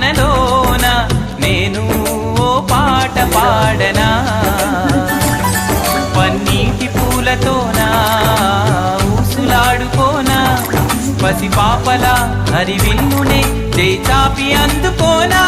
వానలోన నేను ఓ పాట పాడనా, పన్నీటి పూలతోనా ఊసులాడుకోనా, పసి పాపల హరివిల్లునే చేచాపి అందుకోనా.